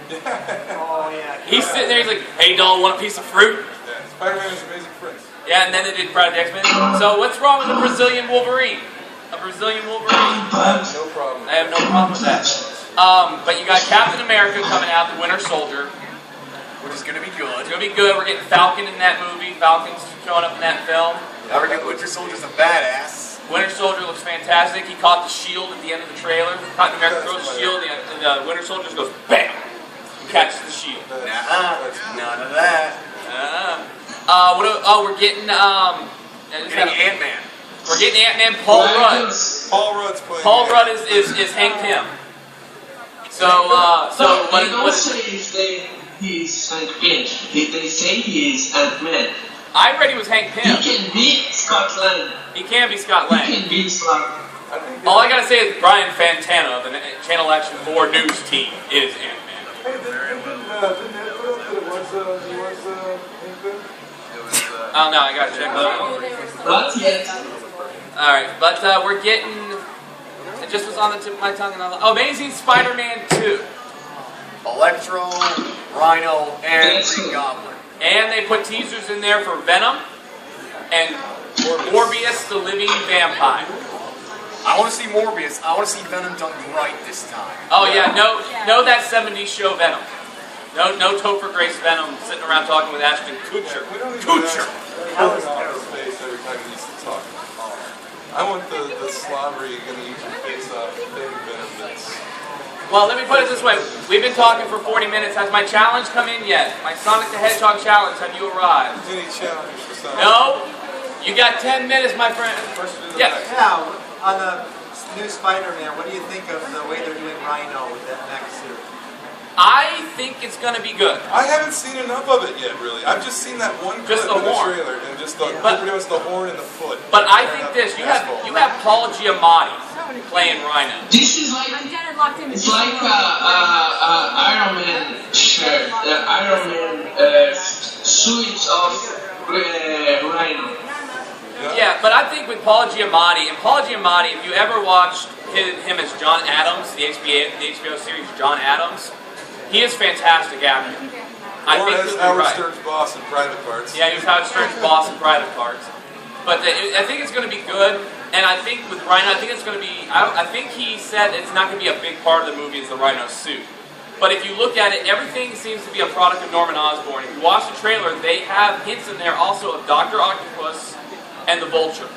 Oh, yeah. He's sitting there. He's like, "Hey, doll, want a piece of fruit?" Yeah, Spider-Man is Amazing Friends. Yeah, and then they did Pride of the X-Men. So what's wrong with a Brazilian Wolverine? A Brazilian Wolverine? No problem. I have no problem with that. But you got Captain America coming out, the Winter Soldier. Which is gonna be good. It's going to be good. We're getting Falcon in that movie. Falcon's showing up in that film. Now we're getting Winter Soldier's a badass. Winter Soldier looks fantastic. He caught the shield at the end of the trailer. Captain America throws the shield, and the Winter Soldier just goes BAM! And catches the shield. None of that. We're getting We're getting Ant-Man. We're getting Ant-Man. Paul Rudd. Paul Rudd's playing. Paul Rudd is Hank Pym. So They don't what? say he's Hank Pym. They say he is Ant-Man. I read he was Hank He Pym. can beat Scott Lang. He can be Scott He Lang. can beat Scott. I think All I gotta say is Brian Fantana, the Channel Action 4 news team, is Ant-Man. didn't that put up that it was Hank Pym? Oh no, I gotta check that out. Not yet. Alright, but we're getting. It just was on the tip of my tongue, and I was like, Amazing Spider-Man 2. Electro, Rhino, and Yes. Green Goblin. And they put teasers in there for Venom and Morbius the Living Vampire. I want to see Morbius. I want to see Venom done right this time. Oh yeah, no that 70s show Venom. No Topher Grace Venom sitting around talking with Ashton Kutcher. We don't need Kutcher! out of space every time he needs to talk. I want the slobbery, gonna use your face off thing Venom that's... Well, let me put it this way. We've been talking for 40 minutes. Has my challenge come in yet? My Sonic the Hedgehog challenge, have you arrived? Any challenge for something? No? You got 10 minutes, my friend. Yes. Yeah, on the new Spider-Man, what do you think of the way they're doing Rhino with that mech suit? I think it's going to be good. I haven't seen enough of it yet, really. I've just seen that one clip Just the in the horn. trailer, and just pretty much the horn and the foot. But I Tearing think up this, the you asphalt. have Paul Giamatti playing Rhino. This is like I'm dead and locked in. it's like Iron Man shirt, Iron Man suit of Rhino. Yeah, but I think with Paul Giamatti, if you ever watched him as John Adams, the HBO series John Adams, he is fantastic actor. I Or think as you'll be Howard right. Stern's boss in Private Parts. Yeah, he was Howard Stern's boss in Private Parts. But I think it's going to be good, and I think with Rhino, I think it's going to be. I think he said it's not going to be a big part of the movie is the Rhino suit. But if you look at it, everything seems to be a product of Norman Osborn. If you watch the trailer, they have hints in there also of Dr. Octopus and the Vulture.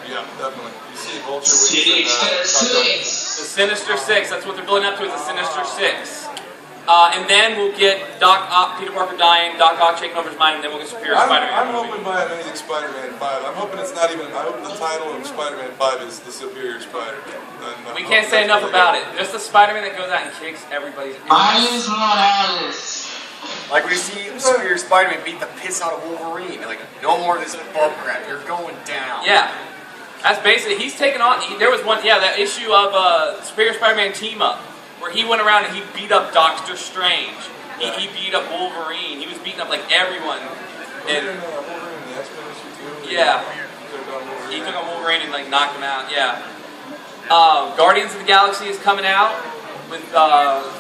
Yeah, definitely. You see Vulture Sinister Six. The Sinister Six, that's what they're building up to, is the Sinister Six. And then we'll get Peter Parker dying, Doc Ock shaking over his mind, and then we'll get Superior Spider-Man. I'm hoping by Amazing Spider-Man 5. I'm hoping it's not even. I hope the title of Spider-Man 5 is the Superior Spider-Man. We can't say enough about it. Just the Spider-Man that goes out and kicks everybody's Miles Morales. Like when you see Superior Spider-Man beat the piss out of Wolverine. They're like, no more of this bum crap. You're going down. Yeah. That's basically, he's taken on, there was one, that issue of Superior Spider-Man Team Up, where he went around and he beat up Doctor Strange. He beat up Wolverine. He was beating up like everyone. And, Wolverine, the X-Men issue too. yeah. He took on Wolverine and like knocked him out, yeah. Guardians of the Galaxy is coming out with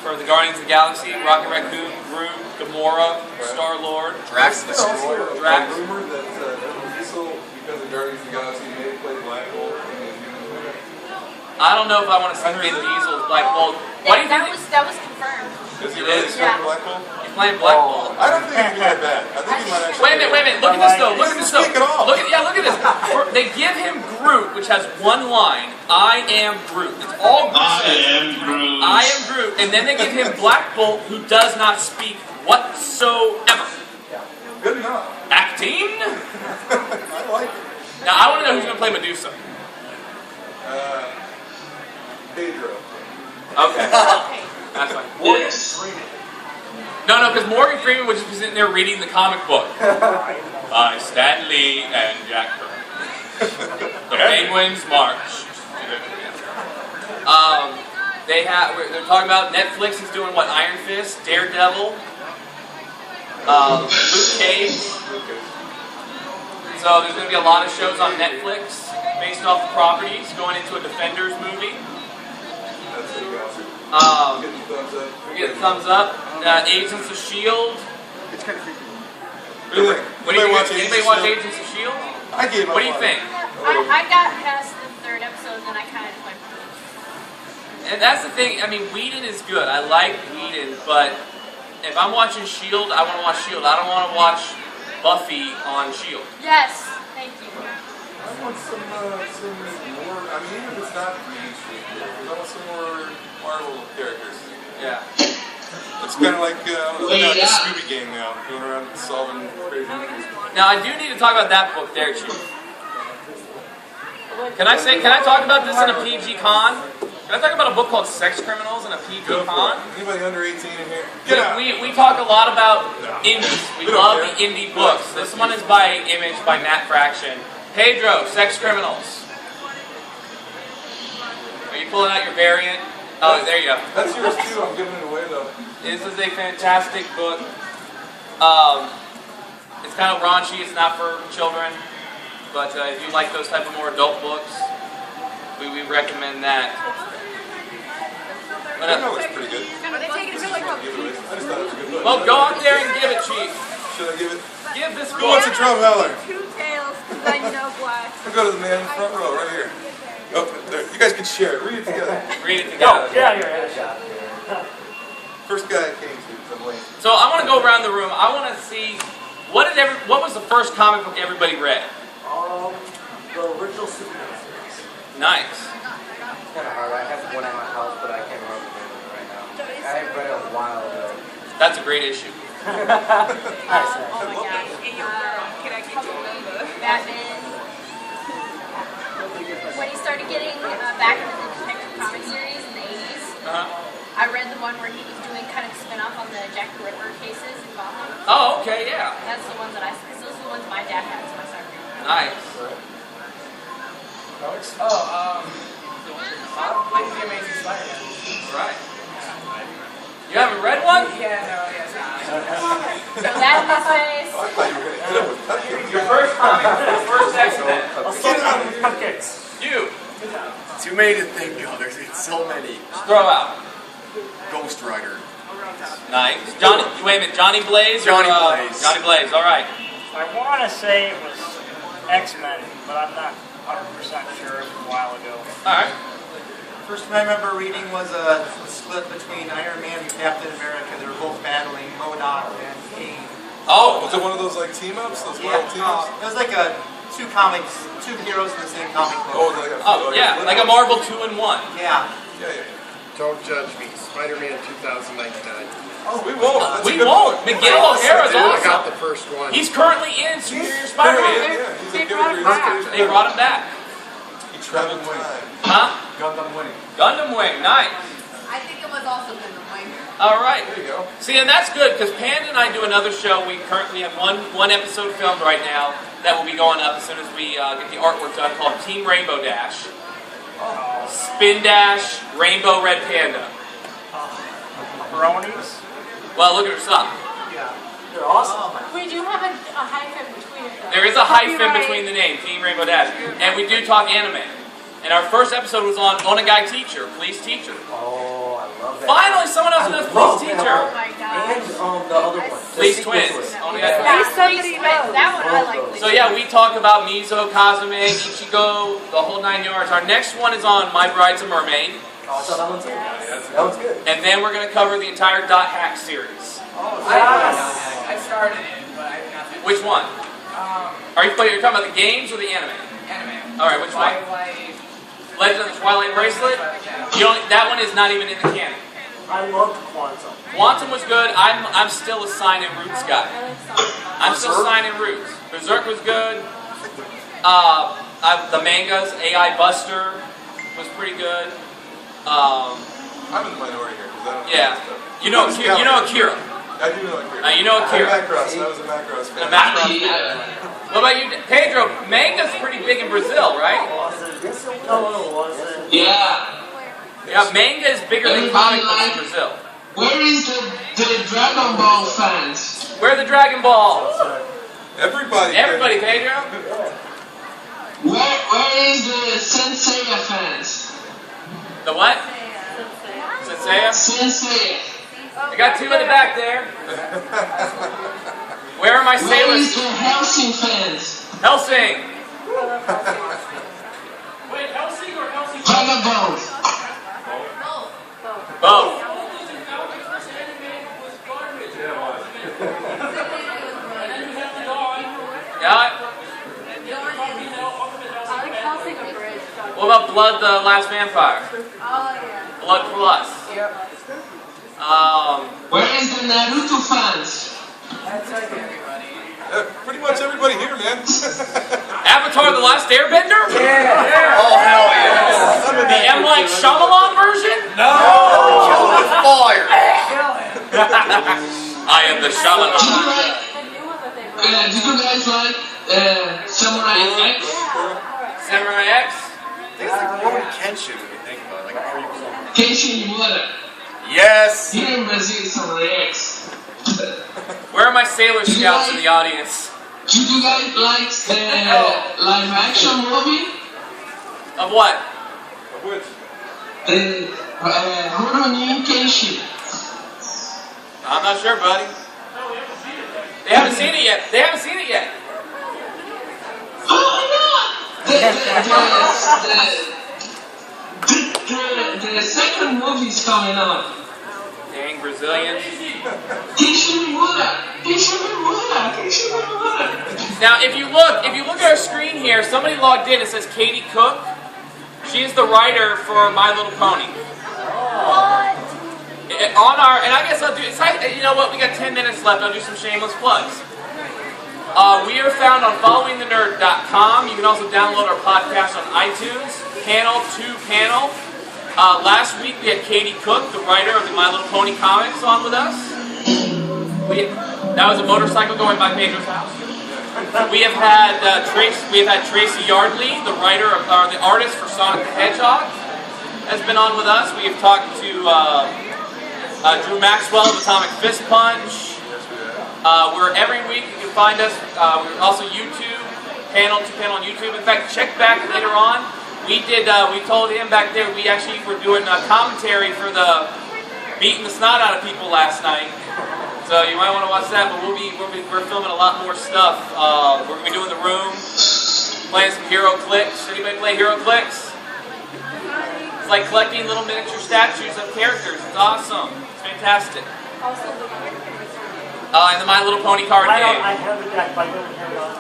for the Guardians of the Galaxy, Rocket Raccoon, Groot, Gamora, Star-Lord. Drax the There's also Destroyer. Drax. a rumor that Diesel, because of Guardians of the Galaxy, may play Black Bolt in the Human movie. I don't know if I want to see Vin Diesel's Black Bolt. What do you think? That was confirmed. Is he It really is? playing Yeah. Black Bolt? He's playing Black Bolt. I don't think it'd be that bad. I think he might actually. Wait a minute. Look at this though. Look at this though. Speak it all. Look at this. They give him Groot, which has one line: "I am Groot." It's all Groot says. Groot. I am Groot, and then they give him Black Bolt, who does not speak whatsoever. Good enough. Acting. I like it. Now I want to know who's going to play Medusa. Pedro. Okay, that's fine. Yes. No, because Morgan Freeman was just sitting there reading the comic book by Stan Lee and Jack Kirby. The Penguins March. They're talking about Netflix is doing what? Iron Fist, Daredevil, Luke Cage. So there's going to be a lot of shows on Netflix based off the properties going into a Defenders movie. That's pretty awesome. Getting thumbs up. We get a thumbs up. Agents of S.H.I.E.L.D. It's kind of creepy. What do you think? What do you think? Anybody watch S.H.I.E.L.D.? Agents of S.H.I.E.L.D.? I gave up. What do you on think? it. I got past the third episode and I kind of like. And that's the thing. I mean, Whedon is good. I like Whedon, but if I'm watching S.H.I.E.L.D., I want to watch S.H.I.E.L.D. I don't want to watch Buffy on S.H.I.E.L.D. Yes, thank you. I want some more. I mean, even if it's not mainstream characters, I want some more Marvel characters. Yeah. It's kind of like like a Scooby Gang now, going around solving crazy mysteries. Now I do need to talk about that book there, Chief. Can I talk about this in a PG con? Can I talk about a book called Sex Criminals in a PG Go for con? it. Anybody under 18 in here? Get out. We talk a lot about indies. We We don't love care. the indie books. This one is by Image by Matt Fraction. Pedro, Sex Criminals. Are you pulling out your variant? Oh, there you go. That's yours too. I'm giving it away though. This is a fantastic book. It's kind of raunchy. It's not for children, but if you like those type of more adult books, we recommend that. What I know else? it's pretty good. Are they taking it like Give it away. I just thought it was a good book. Well, go out there and give it, Chief. Should I give it? Give this Who wants a book. drum howler? two tails because I know black. I'll go to the man in the front row right here. Oh, there. You guys can share it. Read it together. Read it together. First guy I came to, I'm late. So I want to go around the room. I want to see what was the first comic book everybody read? The original Superman series. Nice. It's kind of hard. I have one at my house, but I can't remember the name of it right now. I read it a while ago. That's a great issue. Oh my gosh. Can I get your number? Batman. When he started getting back into the Detective Comics series in the 80s, I read the one where he was doing kind of spin-off on the Jack the Ripper cases in Gotham. Oh, okay, yeah. That's the ones that because those are the ones my dad had, so I started reading. Nice. Like the Amazing Spider-Man. Right. You haven't read one? Yeah, no, yes. So that in his face. I thought you were going to hit it with cupcakes. Your first comic, your first X-Men. You. Too many to think of. There's so many. Just throw out. Ghost Rider. Nice. Johnny, wait a minute, Johnny Blaze? Johnny or, Blaze. Johnny Blaze, all right. I want to say it was X-Men, but I'm not 100% sure. It was a while ago. All right. First one I remember reading was a split between Iron Man and Captain America. They were both battling MODOK and Kane. Oh, Was it one of those like team ups? Those Yeah, wild team ups? it was like two heroes in the same comic book. Oh, like a, oh yeah, like a Marvel 2-in-1. Yeah. Yeah. Don't judge me. Spider-Man 2099. Oh, we won't. That's a We good won't. point. Miguel O'Hara's I got awesome. the first one. He's currently in Superior Spider-Man. Yeah, he's They a brought him character. back. They brought him back. He traveled time. Huh? Gundam winning. Gundam Wing, nice. I think it was also Gundam Wing. All right. There you go. See, and that's good because Panda and I do another show. We currently have one episode filmed right now that will be going up as soon as we get the artwork done, called Team Rainbow Dash. Spin Dash, Rainbow Red Panda. Bronies? Well, look at her son. Yeah. They're awesome. We do have a hyphen between it, though. There is a hyphen Copyright. between the name, Team Rainbow Dash. And we do talk anime. And our first episode was on Onegai Teacher, Police Teacher. Oh, I love that. Finally, someone else who does Police Teacher. Oh my gosh. And the other one. Police Twins. Onegai Yeah, Twins. somebody knows. That one I like. So yeah, we talk about Mizo, Kazumi, Ichigo, the whole 9 yards. Our next one is on My Bride's a Mermaid. Oh, I saw that one too. That one's good. And then we're going to cover the entire Dot Hack series. I started it, but I have not finished. Which one? Are you talking about the games or the anime? Anime. All right, which one? Twilight. Legend of the Twilight Bracelet? That one is not even in the canon. I loved Quantum. Quantum was good. I'm still a Sign and Roots guy. I'm still Sign and Roots. Berserk was good. The mangas, AI Buster was pretty good. I'm in the minority here because I don't know Yeah. that stuff. You know Akira. I do know Akira. You know Akira. Macross. I was a Macross fan. The Macross. What about you, Pedro? Manga's pretty big in Brazil, right? Was it? Yes, it was. Yeah. Yeah, manga is bigger than comic books in Brazil. Where is the Dragon Ball fans? Where are the Dragon Balls? Everybody. Everybody, Pedro. Where is the Senseiya fans? The what? Senseiya? Senseiya. I got two in the back there. Where are my Where is sailors? the Helsing fans? Helsing. Wait, Helsing or Helsing? Vagabond. Both. Yeah. I like Helsing or Bridge. What about Blood the Last Vampire? Oh, yeah. Blood Plus. Where is the Naruto fans? Pretty much everybody here, man. Avatar the Last Airbender? Oh, hell yes. The M. Night Shyamalan version? No! Kill him with fire. I am the Did Shyamalan. you like? The new one that they brought. Did you guys like Samurai X? Samurai X? It's like Roman Kenshin when you think about it. Like, how are you Kenshin Himura. Yes! Here in Brazil, Samurai X. Where are my Sailor Scouts in the audience? Did you guys like the live action movie? Of what? Of which? The Rurouni Kenshin. I'm not sure, buddy. They haven't seen it yet. They haven't seen it yet. Oh no! The second movie is coming out. Dang Brazilians. Kenshin Himura. Kenshin Himura. Kenshin Himura. Now, if you look at our screen here, somebody logged in. It says Katie Cook. She is the writer for My Little Pony. And I guess I'll do. It's like, you know what? We got 10 minutes left. I'll do some shameless plugs. We are found on followingthenerd.com. You can also download our podcast on iTunes. Panel to panel. Last week we had Katie Cook, the writer of the My Little Pony comics, on with us. That was a motorcycle going by Pedro's house. We have had Tracy Yardley, the writer of, or the artist for Sonic the Hedgehog, has been on with us. We have talked to Drew Maxwell of Atomic Fist Punch. We're every week. You can find us. We're also YouTube, panel to panel on YouTube. In fact, check back later on. We told him back there we actually were doing a commentary for the beating the snot out of people last night. So you might want to watch that. But we're filming a lot more stuff. We're gonna be doing The Room, playing some Hero Clicks. Anybody play Hero Clicks? It's like collecting little miniature statues of characters. It's awesome. It's fantastic. Also, the And the My Little Pony card game. I have a deck, but I don't have it on.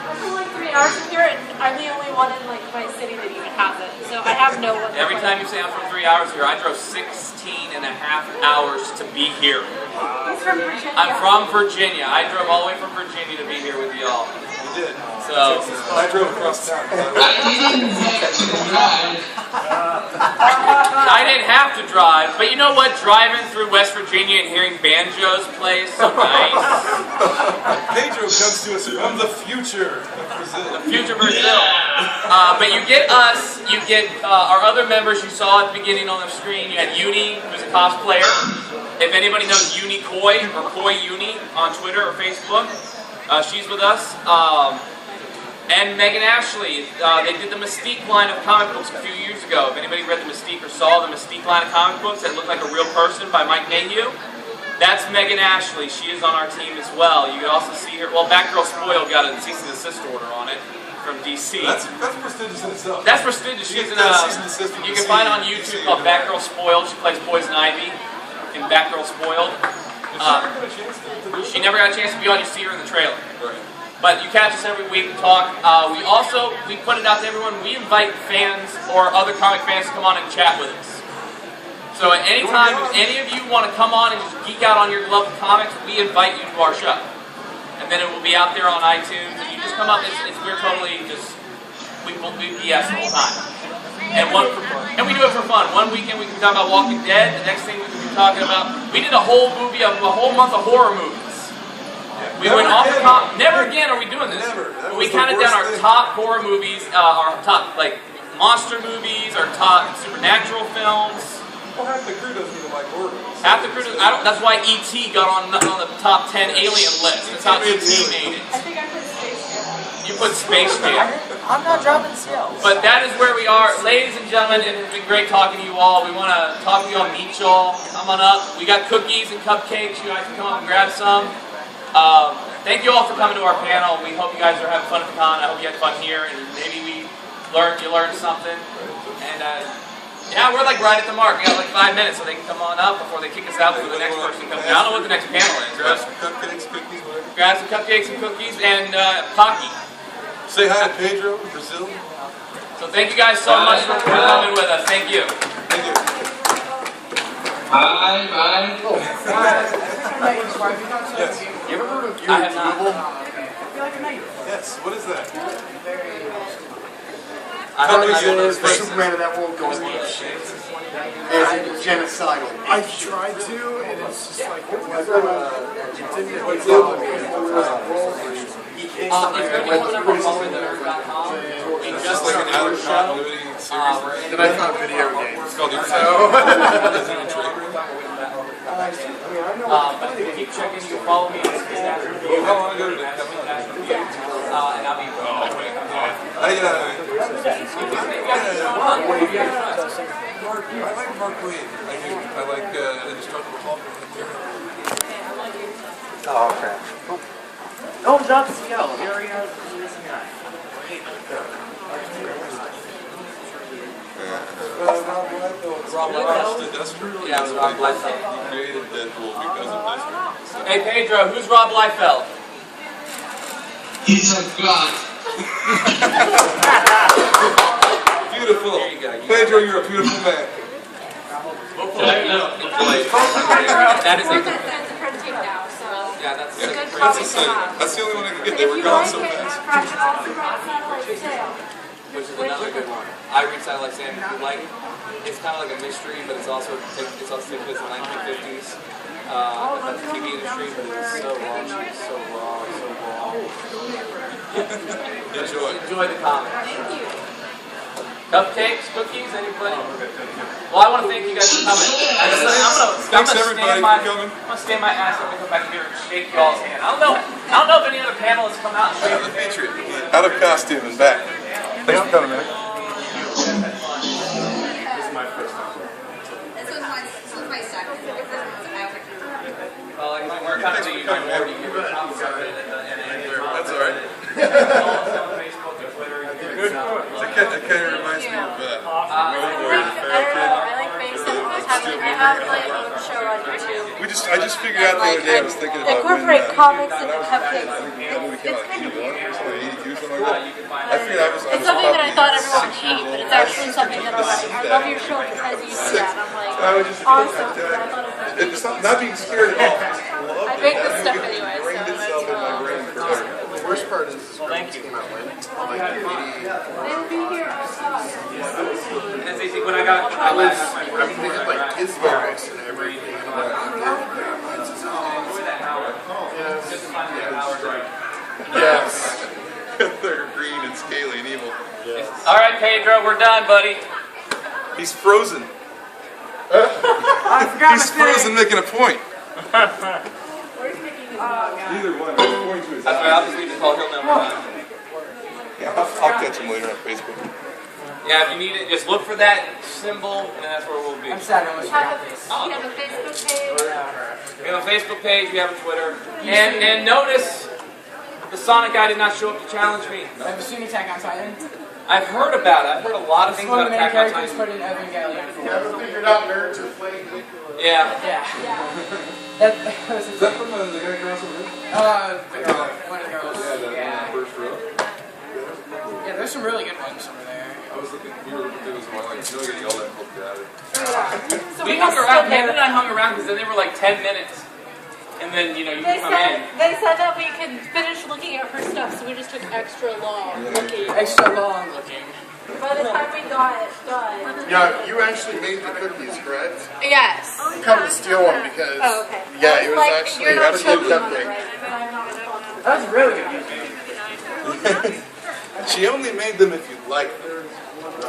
I'm for like 3 hours from here, and I'm the only one in like my city that even has it. So I have no one. Every time you say I'm from 3 hours here, I drove 16 and a half hours to be here. He's from Virginia. I'm from Virginia. I drove all the way from Virginia to be here with y'all. You did. So I drove across town. I didn't have to drive, but you know what? Driving through West Virginia and hearing banjos play is so nice. Pedro comes to us from the future of Brazil. The future Brazil. But you get us, you get our other members you saw at the beginning on the screen. You had Uni, who's a cosplayer. If anybody knows Uni Koi or Koi Uni on Twitter or Facebook, she's with us. And Megan Ashley, they did the Mystique line of comic books a few years ago. If anybody read the Mystique or saw the Mystique line of comic books that looked like a real person by Mike Mayhew, that's Megan Ashley. She is on our team as well. You can also see her. Well, Batgirl Spoiled got a cease and desist order on it from DC. That's prestigious in itself. That's prestigious. She's in you can find on YouTube called Batgirl Spoiled. She plays Poison Ivy in Batgirl Spoiled. She never got a chance to be on. You see her in the trailer. Right. But you catch us every week and talk. We put it out to everyone. We invite fans or other comic fans to come on and chat with us. So at any time, if any of you want to come on and just geek out on your love of comics, we invite you to our show. And then it will be out there on iTunes. And you just come up. We're totally just we BS the whole time. And we do it for fun. One weekend we can talk about Walking Dead. The next thing we can be talking about. We did a whole month of horror movies. We went off the top. Never again are we doing this. But we counted down our top horror movies, our top like monster movies, our top supernatural films. Well, half the crew doesn't even like horror movies. Half the crew. That's why E.T. got on the top 10 alien list. That's how E.T. made it. I think I put Space Jam. You put Space Jam. I'm not dropping sales. But that is where we are, ladies and gentlemen. It has been great talking to you all. We want to talk to you all, meet y'all. Come on up. We got cookies and cupcakes. You guys can come up and grab some. Thank you all for coming to our panel. We hope you guys are having fun at the con. I hope you had fun here, and maybe you learned something. And yeah, we're like right at the mark. We got like 5 minutes, so they can come on up before they kick us out before the next person comes in. I don't know what the next panel is. Grab some cupcakes, cookies, whatever. Grab some cupcakes and cookies and Pocky. Say hi to Pedro, Brazil. So thank you guys so much for coming with us. Thank you. Thank you. Bye. Yes. You ever heard of I have not. Yes. What is that? I haven't heard those The phrases. Superman of that world goes ape shit. As genocidal. I've tried to, and it's just like, If you're coming up on FollowingTheNerd.com, we just Like an started our outer show. continuity series. then I found video games. It's called Resident Evil. But if you keep checking, you can follow me on Stats Review. How long ago did it come Stats out? Review. And I'll be I like Mark Wade. I like Indestructible Hulk. Oh, crap. Oh, John Ciel. Here we are. This guy. Rob Liefeld. Yeah, it was Rob Liefeld. He created Deadpool because of Deadpool. Hey, Pedro, who's Rob Liefeld? He's a god. Beautiful. There you go. Pedro, you're a beautiful man. That is Or a that's a printing now, so. yeah, that's Good a comic That's the same. shop. That's the only one I can get. If They were you gone like so it, fast. I've got also brought satellite sale. which is another good one. I read Satellite Sam. If you like, it's kind of like a mystery, but it's also taking place in the 1950s. That's the TV industry, but it's so raunchy, so raw, so raw. Enjoy the comic. Thank you. Cupcakes, cookies, anybody? Well, I want to thank you guys for coming. I'm gonna stand my ass up and come back here and shake y'all's hand. I don't know if any other panelists come out and shake The Patriot. Out of costume and back. Thanks for coming, man. This was my have my own show on YouTube. I just figured out the other day. I was thinking about Incorporate comics and when I was cupcakes. I think that movie came out in 81 or something, 82, something like that. I figured I was It's something that I thought everyone would probably hate, but 6 it's years old. actually something that I'm like, I love your show because you do that. I'm like, I was just awesome. I thought it was not being scared at all. I make this stuff anyway, so Ingrained that's itself in my brain forever. The worst part is it came out when? Like 80. They'll be here all time. And they think when I got my last, I mean, they had like Gizmo books and everything. Yes. They're green and scaly and evil. all right, Pedro, we're done, buddy. He's frozen. I forgot He's frozen making a point. Oh, Either one. He's pointing to his That's right. eye. I'll just leave the call. He'll know. Yeah, I'll catch him later on Facebook. Yeah, if you need it, just look for that symbol, and that's where we'll be. I'm sad I almost We have forgot this. we have a Facebook page. We have a Facebook page. We have a Twitter. And notice, the Sonic guy did not show up to challenge me. Have you seen Attack on Titan? I've heard about it. I've heard a lot of things One about of the main Attack on characters Titan. put in Evangelion. Never figured out nerds are playing. Yeah. Yeah. That was Is that from the guy across the room? the girl. One of the girls. Yeah. First row. Yeah, there's some really good ones over there. I was looking, we were doing some like, you know, getting yelled at, looked at it. So We we hung just around. stood there. Panda and I hung around because then they were like 10 minutes. And then, you know, you They can come in. said that we could finish looking at her stuff, so we just took extra long looking. Extra long looking. By the time we got it done. Yeah, you actually made the cookies, correct? Yes. You come to steal one because. Oh, okay. Yeah, it was Like, actually you're not actually choking on it, cupcake. right? But I'm not responsible. That was really good. She only made them if you like them.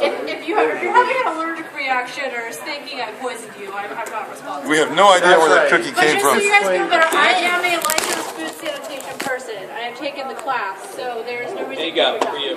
If you're having an allergic reaction or is thinking I poisoned you, I'm not responsible. We have no idea That's where right. that cookie But came just so from. you guys know better, I am a licensed food sanitation person. I have taken the class, so there's no reason There you go. to For you.